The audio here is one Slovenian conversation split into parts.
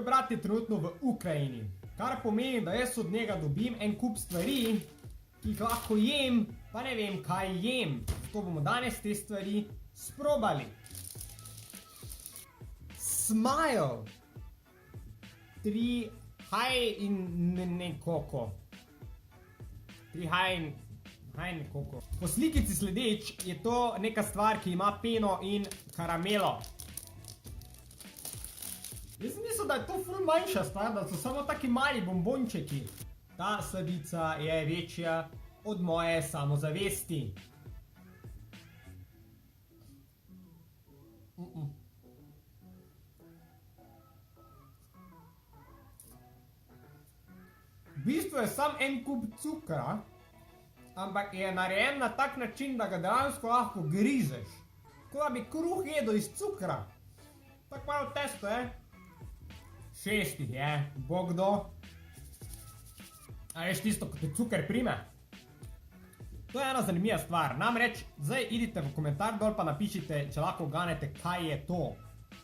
Moj brat je trenutno v Ukrajini, kar pomeni, da jaz od njega dobim en kup stvari, ki jih lahko jem, pa ne vem, kaj jem. Zato bomo danes te stvari sprobali. Smile. 3 haj in nekako. 3 haj in nekako. Po slikici sledeč je to neka stvar, ki ima peno in karamelo. Jaz sem mislil, da je to ful manjša stvar, da so samo taki mali bombončeki. Ta sladica je večja od moje samozavesti. V bistvu je sam en kup cukra, ampak je narejen na tak način, da ga dejansko lahko grizeš. Tako da bi kruh jedel iz cukra. Tako malo testo je. 6 jih je, bogdo. A veš tisto, ko te cuker prime? To je ena zanimiva stvar. Namreč, zdaj idite v komentar dol pa napišite, če lahko uganete, kaj je to.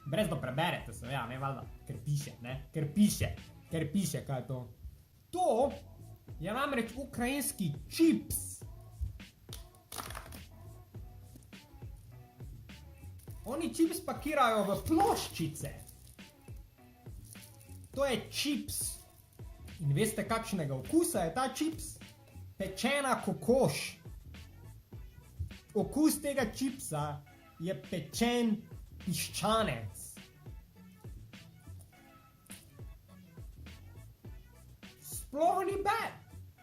Brez da preberete se, ja, ne valjda, ker piše, ne? Ker piše, kaj je to. To je namreč ukrajinski čips. Oni čips pakirajo v ploščice. To je čips. In veste, kakšnega okusa je ta čips? Pečena kokoš. Okus tega čipsa je pečen piščanec. Sploh ni bad.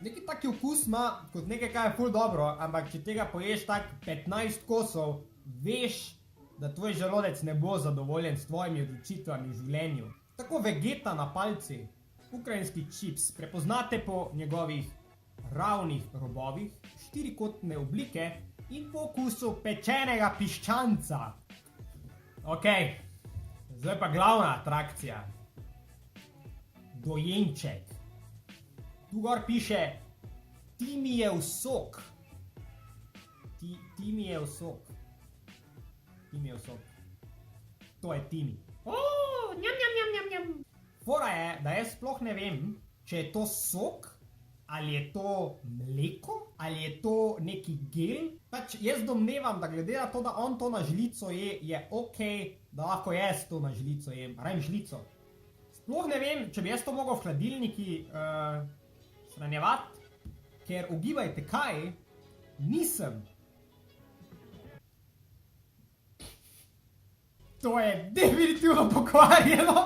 Neki taki okus ima kot nekaj, kaj je ful dobro, ampak če tega poješ tak 15 kosov, veš, da tvoj želodec ne bo zadovoljen s tvojimi odločitvami v življenju. Tako vegeta na palci, ukrajinski čips, prepoznate po njegovih ravnih robovih, štirikotne oblike in po okusu pečenega piščanca. Ok, zdaj pa glavna atrakcija. Dojenček. Tu gor piše Timijev sok. Timijev sok. Timijev sok. To je Timi. Fora je, da jaz sploh ne vem, če je to sok, ali je to mleko, ali je to neki gel. Pač jaz domnevam, da glede na to, da on to na žlico je ok, da lahko jaz to na žlico jem. Rajem žlico. Sploh ne vem, če bi jaz to mogel v hladilniki shranjevati, ker ugibajte kaj, nisem. To je definitivno pokvarjeno.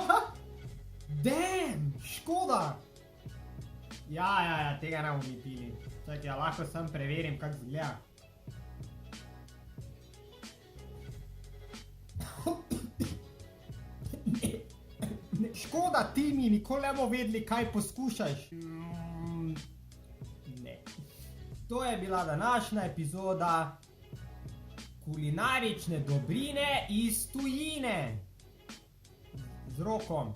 Damn, škoda. Ja, tega ne bomo mi pili. Čakaj, lahko sam preverim, kak zgleda. Škoda, Timi, nikoli ne bomo vedeli, kaj poskušaš. Ne. To je bila današnja epizoda kulinarične dobrine iz tujine. Z Rokom.